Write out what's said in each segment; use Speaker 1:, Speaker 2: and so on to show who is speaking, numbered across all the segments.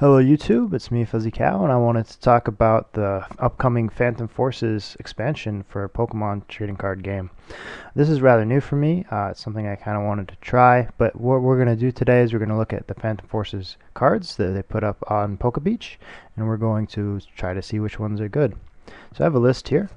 Speaker 1: Hello YouTube, it's me Fuzzy Cow, and I wanted to talk about the upcoming Phantom Forces expansion for Pokemon Trading Card game. This is rather new for me. It's something I kind of wanted to try, but what we're going to do today is we're going to look at the Phantom Forces cards that they put up on Pokebeach, and we're going to try to see which ones are good. So I have a list here.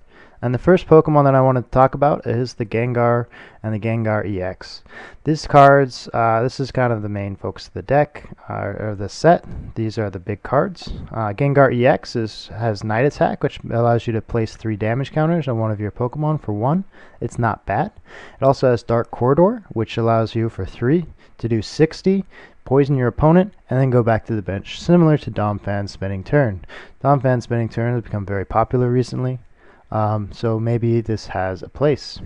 Speaker 1: And the first Pokemon that I want to talk about is the Gengar and the Gengar EX. These cards, this is kind of the main focus of the deck, or the set. These are the big cards. Gengar EX has Night Attack, which allows you to place 3 damage counters on one of your Pokemon for 1. It's not bad. It also has Dark Corridor, which allows you for 3 to do 60, poison your opponent, and then go back to the bench, similar to Dompan's Spinning Turn. Dompan's Spinning Turn has become very popular recently. So maybe this has a place.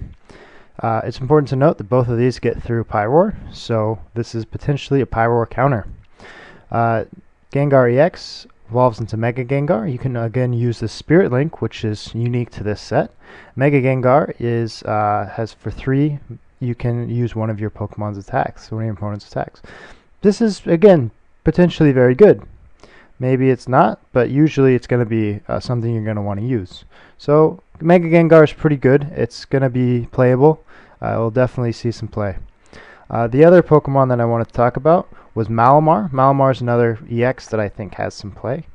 Speaker 1: It's important to note that both of these get through Pyroar, so this is potentially a Pyroar counter. Gengar EX evolves into Mega Gengar. You can again use the Spirit Link, which is unique to this set. Mega Gengar has for 3, you can use one of your Pokemon's attacks, one of your opponent's attacks. This is again potentially very good. Maybe it's not, but usually it's going to be something you're going to want to use. So Mega Gengar is pretty good. It's going to be playable. We'll definitely see some play. The other Pokemon that I wanted to talk about was Malamar. Malamar is another EX that I think has some play.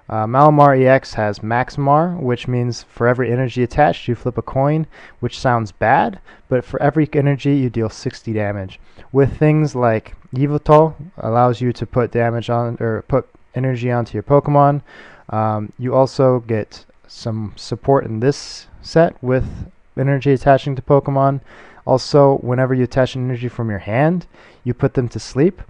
Speaker 1: Malamar EX has Maximar, which means for every energy attached you flip a coin, which sounds bad, but for every energy you deal 60 damage. With things like Yveltal allows you to put damage on, or put energy onto your Pokemon. You also get some support in this set with energy attaching to Pokemon. Also, whenever you attach an energy from your hand, you put them to sleep.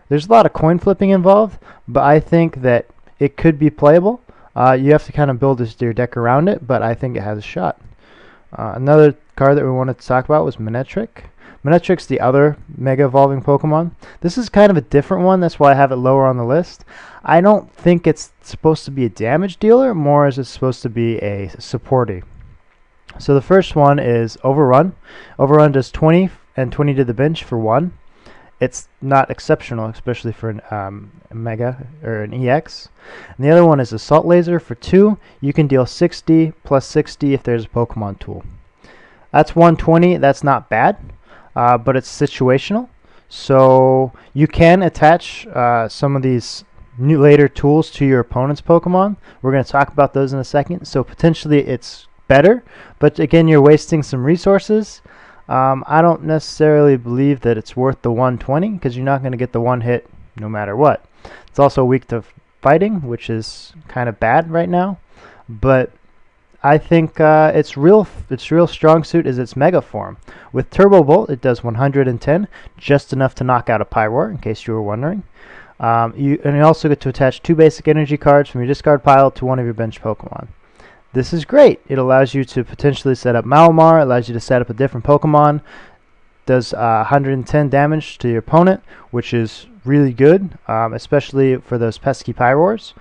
Speaker 1: There's a lot of coin flipping involved, but I think that it could be playable. You have to kind of build your deck around it, but I think it has a shot. Another card that we wanted to talk about was Manectric. Manectric's the other Mega Evolving Pokemon. This is kind of a different one, that's why I have it lower on the list. I don't think it's supposed to be a damage dealer, more as it's supposed to be a supporty. So the first one is Overrun. Overrun does 20 and 20 to the bench for 1. It's not exceptional, especially for a Mega or an EX. And the other one is Assault Laser for 2. You can deal 60 plus 60 if there's a Pokemon tool. That's 120. That's not bad. But it's situational, so you can attach some of these later tools to your opponent's Pokemon. We're going to talk about those in a second, so potentially it's better, but again you're wasting some resources. I don't necessarily believe that it's worth the 120 because you're not going to get the one hit no matter what. It's also weak to fighting, which is kind of bad right now, but I think its real strong suit is its Mega form. With Turbo Bolt, it does 110, just enough to knock out a Pyroar, in case you were wondering. You also get to attach 2 basic energy cards from your discard pile to one of your bench Pokemon. This is great. It allows you to potentially set up Malamar, allows you to set up a different Pokemon, does 110 damage to your opponent, which is really good, especially for those pesky Pyroars.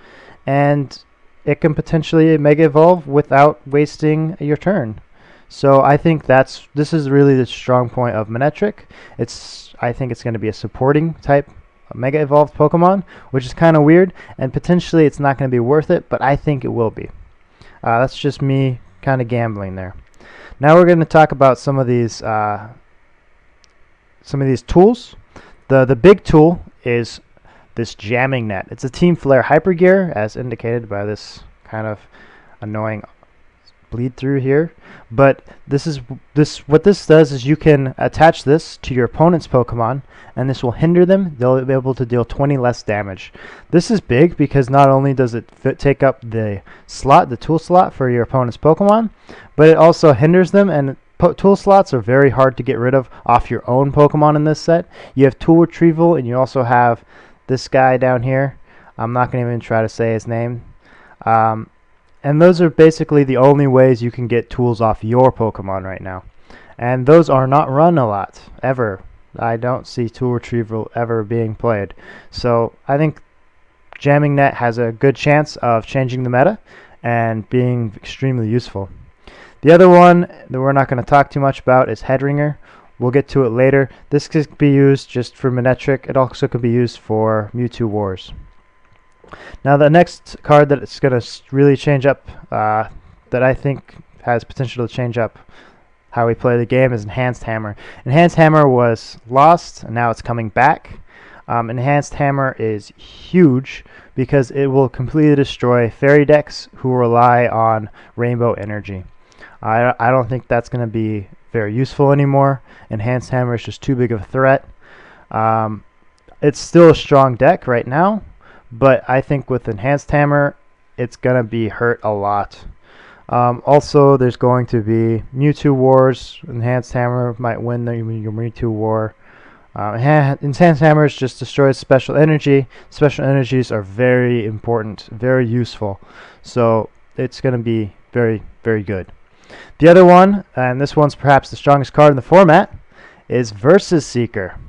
Speaker 1: And it can potentially Mega Evolve without wasting your turn. So I think this is really the strong point of Manectric. I think it's going to be a supporting type Mega Evolved Pokemon, which is kind of weird, and potentially it's not going to be worth it, but I think it will be. That's just me kind of gambling there. Now we're going to talk about some of these tools. The big tool is this Jamming Net. It's a Team Flare Hyper Gear, as indicated by this kind of annoying bleed through here. But what this does is you can attach this to your opponent's Pokemon, and this will hinder them. They'll be able to deal 20 less damage. This is big because not only does it take up the tool slot for your opponent's Pokemon, but it also hinders them, and tool slots are very hard to get rid of off your own Pokemon in this set. You have tool retrieval, and you also have this guy down here. I'm not going to even try to say his name. And those are basically the only ways you can get tools off your Pokemon right now. And those are not run a lot, ever. I don't see tool retrieval ever being played. So I think Jamming Net has a good chance of changing the meta and being extremely useful. The other one that we're not going to talk too much about is Headringer. We'll get to it later. This could be used just for Manectric. It also could be used for Mewtwo Wars. Now the next card that it's going to really change up, that I think has potential to change up how we play the game, is Enhanced Hammer. Enhanced Hammer was lost, and now it's coming back. Enhanced Hammer is huge because it will completely destroy fairy decks who rely on rainbow energy. I don't think that's going to be very useful anymore. Enhanced Hammer is just too big of a threat. It's still a strong deck right now, but I think with Enhanced Hammer, it's going to be hurt a lot. Also, there's going to be Mewtwo Wars. Enhanced Hammer might win your Mewtwo War. Enhanced Hammers just destroys special energy. Special energies are very important, very useful. So it's going to be very, very good. The other one, and this one's perhaps the strongest card in the format, is Versus Seeker.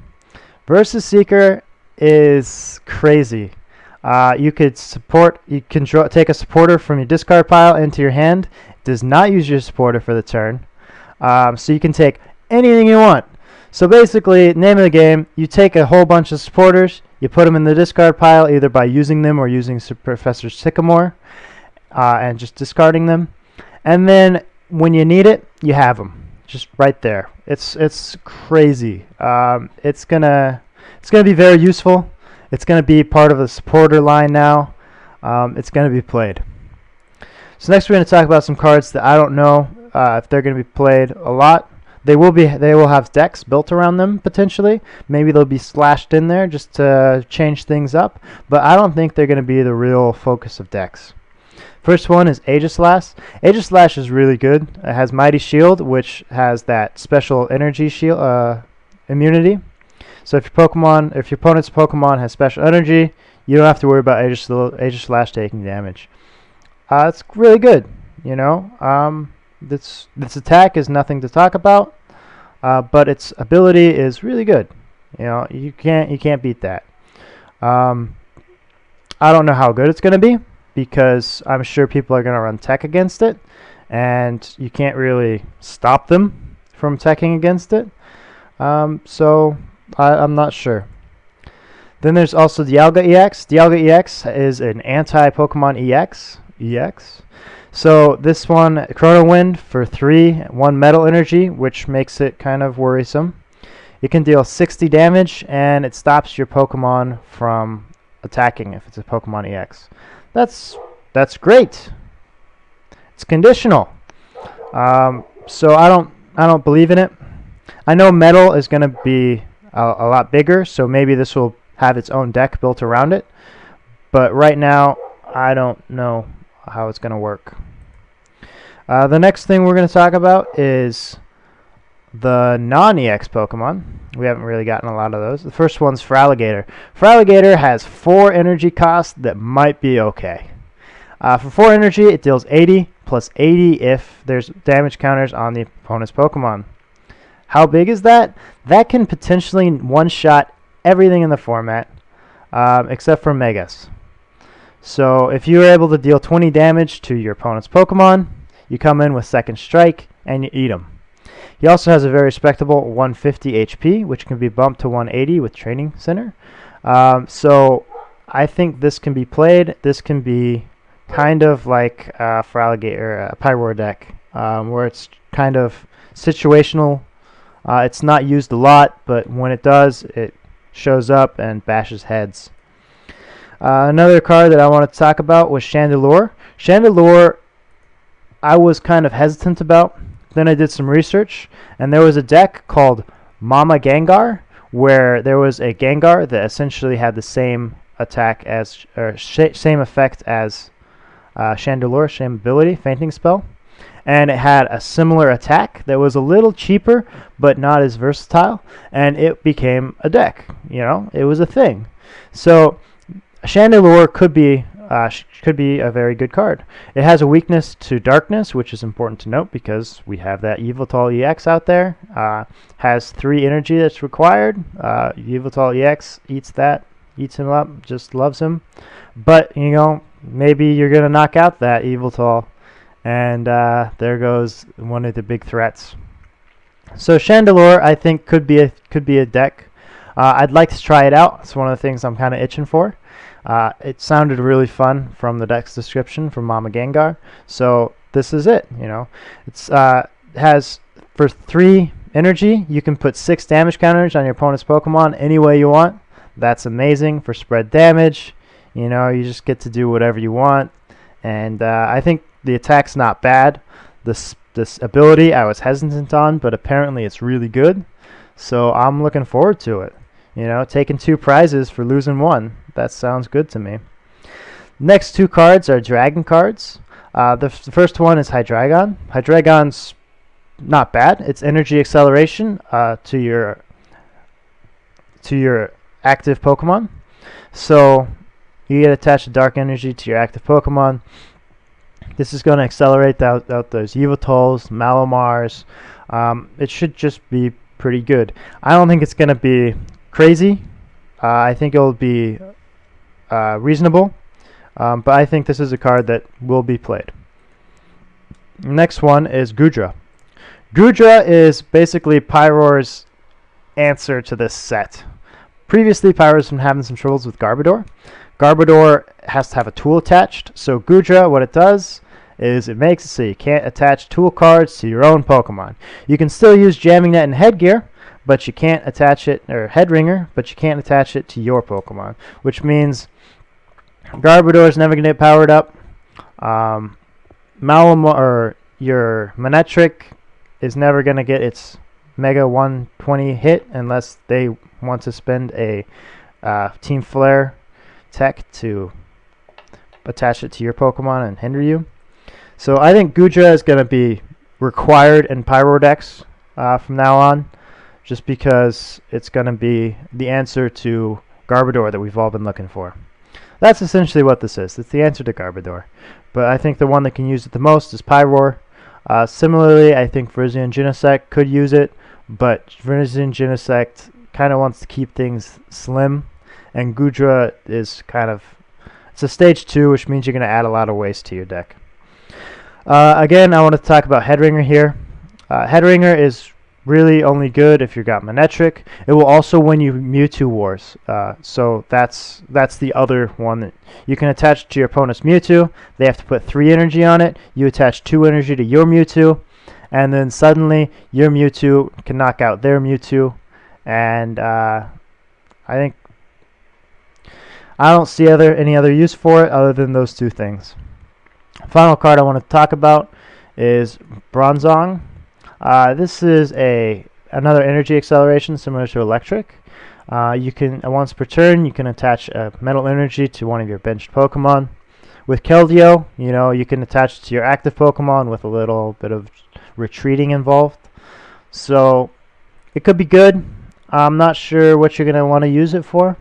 Speaker 1: Versus Seeker is crazy. You can take a supporter from your discard pile into your hand. It does not use your supporter for the turn. So you can take anything you want. So basically, name of the game, you take a whole bunch of supporters, you put them in the discard pile either by using them or using Professor Sycamore and just discarding them. And then when you need it, you have them just right there. It's crazy. It's gonna be very useful. It's gonna be part of the supporter line now. It's gonna be played. So next we're gonna talk about some cards that I don't know if they're gonna be played a lot. They will have decks built around them potentially. Maybe they'll be slashed in there just to change things up, but I don't think they're going to be the real focus of decks. First one is Aegislash. Aegislash is really good. It has Mighty Shield, which has that special energy shield immunity. So if your opponent's Pokemon has special energy, you don't have to worry about Aegislash taking damage. It's really good, you know. This attack is nothing to talk about, but its ability is really good. You know, you can't beat that. I don't know how good it's going to be because I'm sure people are going to run tech against it, and you can't really stop them from teching against it. So I'm not sure. Then there's also Dialga EX. Dialga EX is an anti-Pokemon EX. So this one, Chrono Wind for 3, 1 Metal Energy, which makes it kind of worrisome. It can deal 60 damage, and it stops your Pokemon from attacking if it's a Pokemon EX. That's great. It's conditional. So I don't believe in it. I know Metal is going to be a lot bigger, so maybe this will have its own deck built around it. But right now, I don't know how it's going to work. The next thing we're going to talk about is the non-EX Pokemon. We haven't really gotten a lot of those. The first one's Feraligatr. Feraligatr has 4 energy costs that might be okay. For 4 energy, it deals 80 plus 80 if there's damage counters on the opponent's Pokemon. How big is that? That can potentially one-shot everything in the format except for Megas. So if you're able to deal 20 damage to your opponent's Pokemon, you come in with Second Strike and you eat them. He also has a very respectable 150 HP, which can be bumped to 180 with Training Center. So I think this can be played. This can be kind of like Feraligatr, a Pyroar deck, where it's kind of situational. It's not used a lot, but when it does, it shows up and bashes heads. Another card that I want to talk about was Chandelure. Chandelure, I was kind of hesitant about. Then I did some research, and there was a deck called Mama Gengar, where there was a Gengar that essentially had the same attack as, or same effect as Chandelure, same ability, Fainting Spell. And it had a similar attack that was a little cheaper, but not as versatile, and it became a deck. You know, it was a thing. So Chandelure could be a very good card. It has a weakness to darkness, which is important to note because we have that Yveltal EX out there. Has 3 energy that's required. Yveltal EX eats him up, just loves him. But, you know, maybe you're going to knock out that Yveltal, and there goes one of the big threats. So Chandelure, I think, could be a deck. I'd like to try it out. It's one of the things I'm kind of itching for. It sounded really fun from the deck's description from Mama Gengar, so this is it. You know, it's has for 3 energy, you can put 6 damage counters on your opponent's Pokemon any way you want. That's amazing for spread damage. You know, you just get to do whatever you want, and I think the attack's not bad. This ability I was hesitant on, but apparently it's really good. So I'm looking forward to it. You know, taking 2 prizes for losing 1. That sounds good to me. Next 2 cards are Dragon cards. The first one is Hydreigon. Hydreigon's not bad. It's energy acceleration to your active Pokemon. So you get attached to dark energy to your active Pokemon. This is going to accelerate out those Yveltals, Malomars. It should just be pretty good. I don't think it's going to be crazy. I think it'll be reasonable. But I think this is a card that will be played. Next one is Goodra. Goodra is basically Pyroar's answer to this set. Previously, Pyroar's been having some troubles with Garbodor. Garbodor has to have a tool attached. So Goodra, what it does is it makes it so you can't attach tool cards to your own Pokemon. You can still use Jamming Net and Headgear, but you can't attach it, or Head Ringer, but you can't attach it to your Pokemon, which means Garbodor is never going to get powered up. Malamar, or your Manectric, is never going to get its Mega 120 hit unless they want to spend a Team Flare tech to attach it to your Pokemon and hinder you. So I think Goodra is going to be required in Pyro decks from now on, just because it's going to be the answer to Garbodor that we've all been looking for. That's essentially what this is. It's the answer to Garbodor. But I think the one that can use it the most is Pyroar. Similarly, I think Virizion Genesect could use it, but Virizion Genesect kind of wants to keep things slim, and Goodra is kind of, it's a stage 2, which means you're going to add a lot of waste to your deck. Again, I want to talk about Headringer here. Headringer is really only good if you got Manectric. It will also win you Mewtwo Wars. So that's the other one that you can attach to your opponent's Mewtwo. They have to put 3 energy on it. You attach 2 energy to your Mewtwo, and then suddenly your Mewtwo can knock out their Mewtwo. And I don't see any other use for it other than those 2 things. Final card I want to talk about is Bronzong. This is another energy acceleration similar to Electric. You can once per turn you can attach a Metal Energy to one of your benched Pokemon. With Keldeo, you know, you can attach it to your active Pokemon with a little bit of retreating involved. So it could be good. I'm not sure what you're going to want to use it for,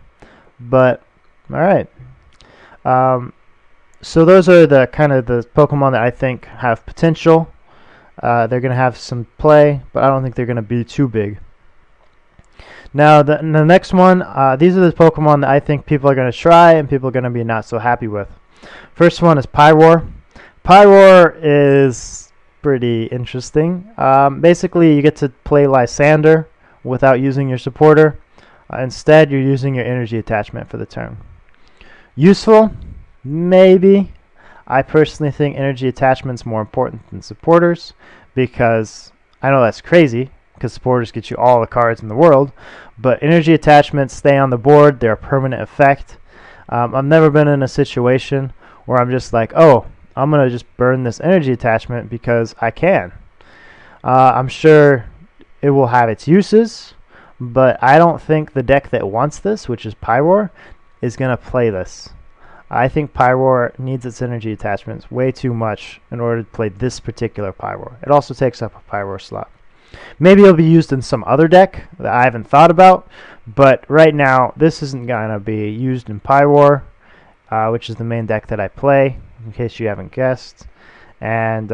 Speaker 1: but all right. So those are the kind of the Pokemon that I think have potential. They're going to have some play, but I don't think they're going to be too big. Now, the next one, these are the Pokemon that I think people are going to try and people are going to be not so happy with. First one is Pyroar. Pyroar is pretty interesting. Basically, you get to play Lysander without using your supporter. Instead, you're using your energy attachment for the turn. Useful? Maybe. I personally think energy attachment's more important than supporters, because I know that's crazy, because supporters get you all the cards in the world, but energy attachments stay on the board. They're a permanent effect. I've never been in a situation where I'm just like, oh, I'm going to just burn this energy attachment because I can. I'm sure it will have its uses, but I don't think the deck that wants this, which is Pyroar, is going to play this. I think Pyroar needs its energy attachments way too much in order to play this particular Pyroar. It also takes up a Pyroar slot. Maybe it'll be used in some other deck that I haven't thought about, but right now this isn't going to be used in Pyroar, which is the main deck that I play, in case you haven't guessed. And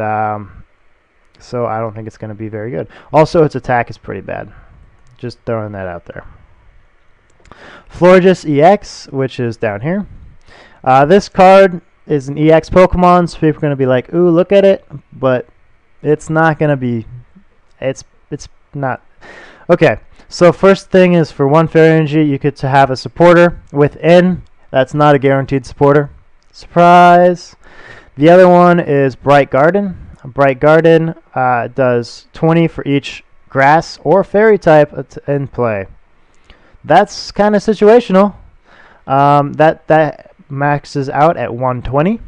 Speaker 1: so I don't think it's going to be very good. Also, its attack is pretty bad. Just throwing that out there. Florges EX, which is down here. This card is an EX Pokemon, so people are going to be like, ooh, look at it, but it's not going to be, it's not. Okay, so first thing is for 1 Fairy Energy, you get to have a supporter within That's not a guaranteed supporter. Surprise! The other one is Bright Garden. Bright Garden does 20 for each grass or fairy type in play. That's kind of situational. That maxes out at 120.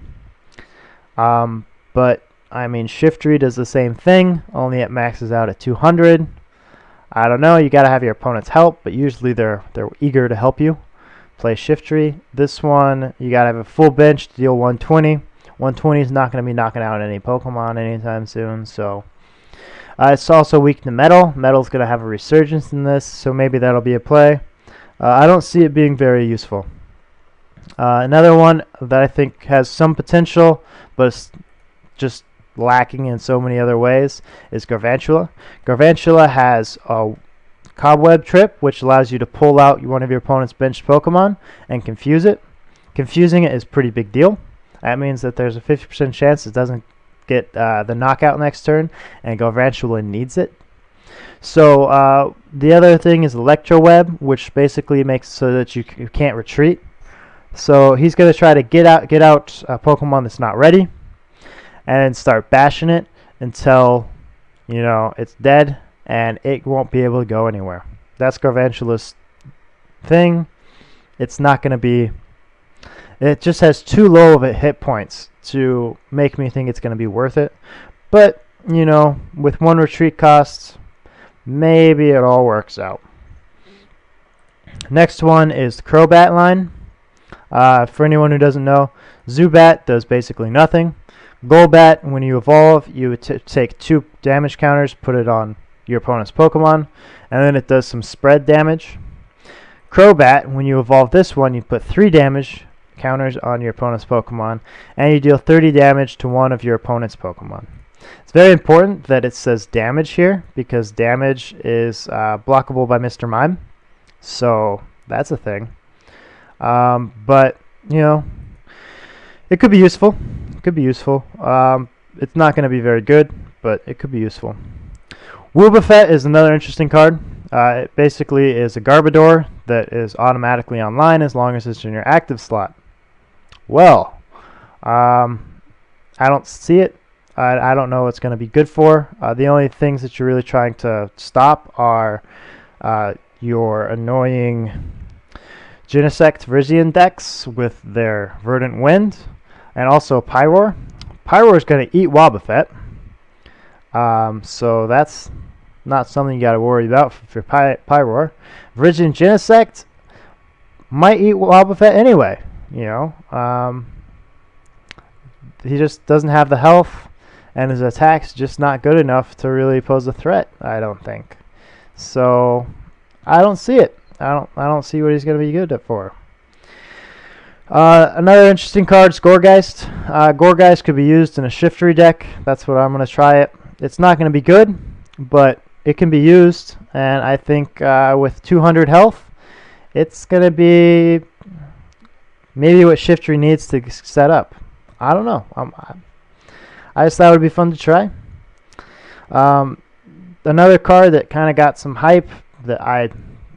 Speaker 1: But I mean, Shiftry does the same thing, only it maxes out at 200. I don't know. You got to have your opponent's help, but usually they're eager to help you. Play Shiftry. This one, you got to have a full bench to deal 120. 120 is not going to be knocking out any Pokemon anytime soon, so it's also weak to Metal. Metal's going to have a resurgence in this, so maybe that'll be a play. I don't see it being very useful. Another one that I think has some potential, but it's just lacking in so many other ways, is Garvantula. Garvantula has a Cobweb Trip, which allows you to pull out one of your opponent's benched Pokemon and confuse it. Confusing it is a pretty big deal. That means that there's a 50% chance it doesn't get the knockout next turn, and Garvantula needs it. So the other thing is Electro Web, which basically makes it so that you can't retreat. So he's going to try to get out a Pokemon that's not ready, and start bashing it until it's dead and it won't be able to go anywhere. That's Garvantula's thing. It's not going to be. It just has too low of a hit points to make me think it's going to be worth it. But, with one retreat cost, maybe it all works out. Next one is the Crobat line. For anyone who doesn't know, Zubat does basically nothing. Golbat, when you evolve, you take 2 damage counters, put it on your opponent's Pokemon, and then it does some spread damage. Crobat, when you evolve this one, you put 3 damage counters on your opponent's Pokemon, and you deal 30 damage to one of your opponent's Pokemon. It's very important that it says damage here, because damage is blockable by Mr. Mime, so that's a thing. But it could be useful. It's not going to be very good, but it could be useful. Wobbuffet is another interesting card. It basically is a Garbodor that is automatically online as long as it's in your active slot. Well, I don't see it. I don't know what it's going to be good for. The only things that you're really trying to stop are your annoying Genesect Virizion decks with their Verdant Wind, and also Pyroar. Pyroar is going to eat Wobbuffet, so that's not something you got to worry about for Pyroar. Virizion Genesect might eat Wobbuffet anyway. He just doesn't have the health, and his attack's just not good enough to really pose a threat, I don't think. So I don't see it. I don't see what he's going to be good for. Another interesting card is Gourgeist. Gourgeist could be used in a Shiftry deck. That's what I'm going to try it. It's not going to be good, but it can be used, and I think with 200 health, it's going to be maybe what Shiftry needs to set up. I don't know. I just thought it would be fun to try. Another card that kind of got some hype that I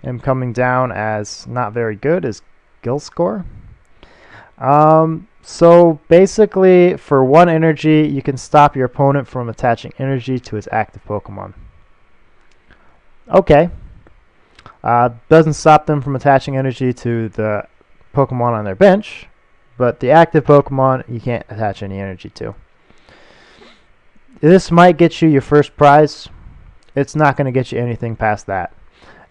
Speaker 1: am coming down as not very good is Gilscore. So basically, for 1 energy, you can stop your opponent from attaching energy to his active Pokemon. Okay. Doesn't stop them from attaching energy to the Pokemon on their bench, but the active Pokemon you can't attach any energy to. This might get you your first prize. It's not going to get you anything past that.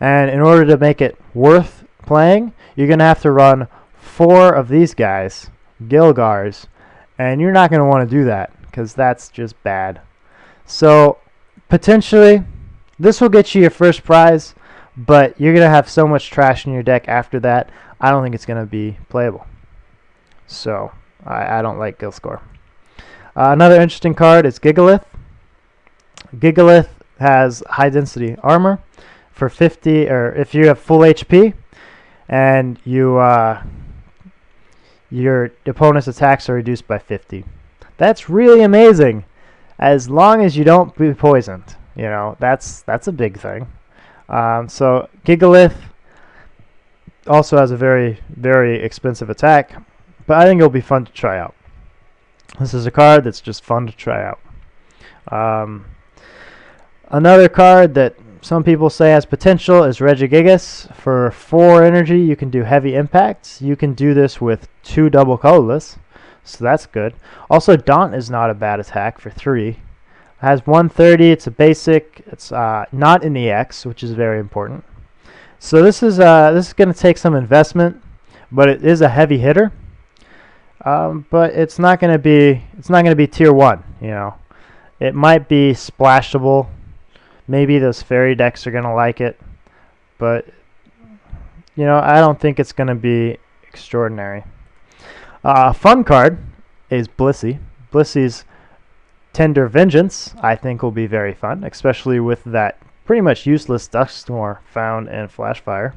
Speaker 1: And in order to make it worth playing, you're going to have to run 4 of these guys, Gilgars, and you're not going to want to do that because that's just bad. So potentially this will get you your first prize, but you're going to have so much trash in your deck after that, I don't think it's going to be playable. So I don't like Gilscore. Another interesting card is Gigalith. Gigalith has high density armor for 50, or if you have full HP and your opponent's attacks are reduced by 50. That's really amazing, as long as you don't be poisoned. That's a big thing. So Gigalith, also has a very, very expensive attack, but I think it'll be fun to try out. This is a card that's just fun to try out. Another card that some people say has potential is Regigigas. For 4 energy, you can do heavy impacts. You can do this with 2 double colorless, so that's good. Also, Daunt is not a bad attack for 3. It has 130. It's a basic. It's not in EX, which is very important. So this is going to take some investment, but it is a heavy hitter. But it's not going to be tier 1. You know, it might be splashable. Maybe those fairy decks are going to like it, but you know, I don't think it's going to be extraordinary. A fun card is Blissey. Blissey's Tender Vengeance, I think, will be very fun, especially with that pretty much useless Dusknoir found in Flashfire.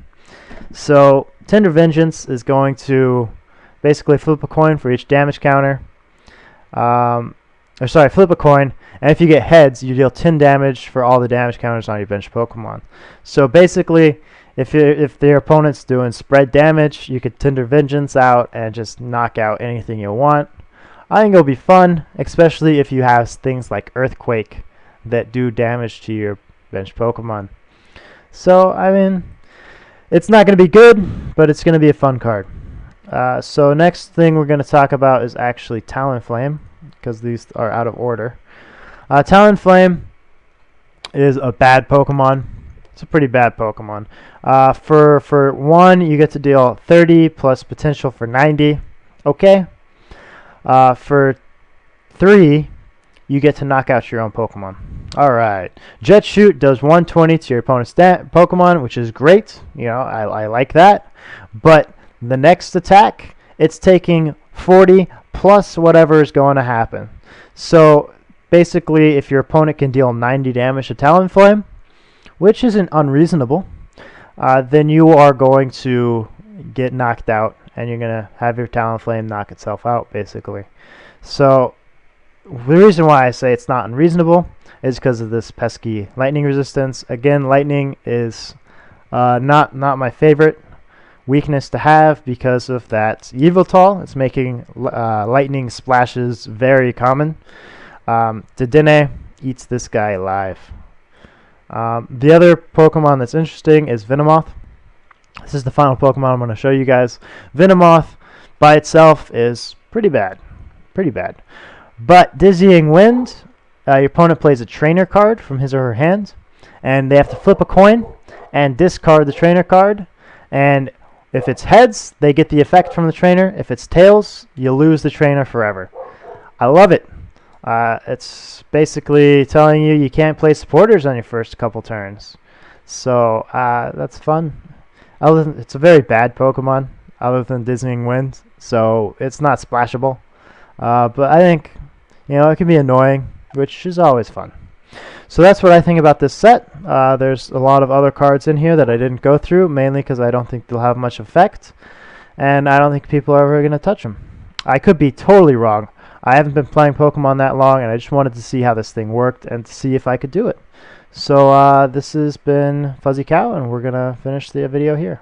Speaker 1: So Tender Vengeance is going to basically flip a coin for each damage counter. Flip a coin, and if you get heads, you deal 10 damage for all the damage counters on your bench Pokemon. So basically, if their opponent's doing spread damage, you could Tender Vengeance out and just knock out anything you want. I think it'll be fun, especially if you have things like Earthquake that do damage to your bench Pokemon. So, I mean, it's not going to be good, but it's going to be a fun card. So next thing we're going to talk about is actually Talonflame, because these are out of order. Talonflame is a bad Pokemon. It's a pretty bad Pokemon. For 1, you get to deal 30 plus potential for 90. Okay. For 3, you get to knock out your own Pokemon. Alright. Jet Shoot does 120 to your opponent's Pokemon, which is great. You know, I like that. But the next attack, it's taking 40 plus whatever is going to happen. So basically, if your opponent can deal 90 damage to Talonflame, which isn't unreasonable, then you are going to get knocked out, and you're going to have your Talonflame knock itself out, basically. So the reason why I say it's not unreasonable is because of this pesky lightning resistance. Again, lightning is not my favorite weakness to have because of that Yveltal. It's making lightning splashes very common. Dedenne eats this guy alive. The other Pokemon that's interesting is Venomoth. This is the final Pokemon I'm going to show you guys. Venomoth by itself is pretty bad. But Dizzying Wind, your opponent plays a trainer card from his or her hand, and they have to flip a coin and discard the trainer card, and if it's heads, they get the effect from the trainer. If it's tails, you lose the trainer forever. I love it. It's basically telling you can't play supporters on your first couple turns. So that's fun. It's a very bad Pokemon, other than Dizzying Wind, so it's not splashable. But I think, you know, it can be annoying, which is always fun. So that's what I think about this set. There's a lot of other cards in here that I didn't go through, mainly because I don't think they'll have much effect, and I don't think people are ever going to touch them. I could be totally wrong. I haven't been playing Pokemon that long, and I just wanted to see how this thing worked and to see if I could do it. So this has been Fuzzy Cow, and we're going to finish the video here.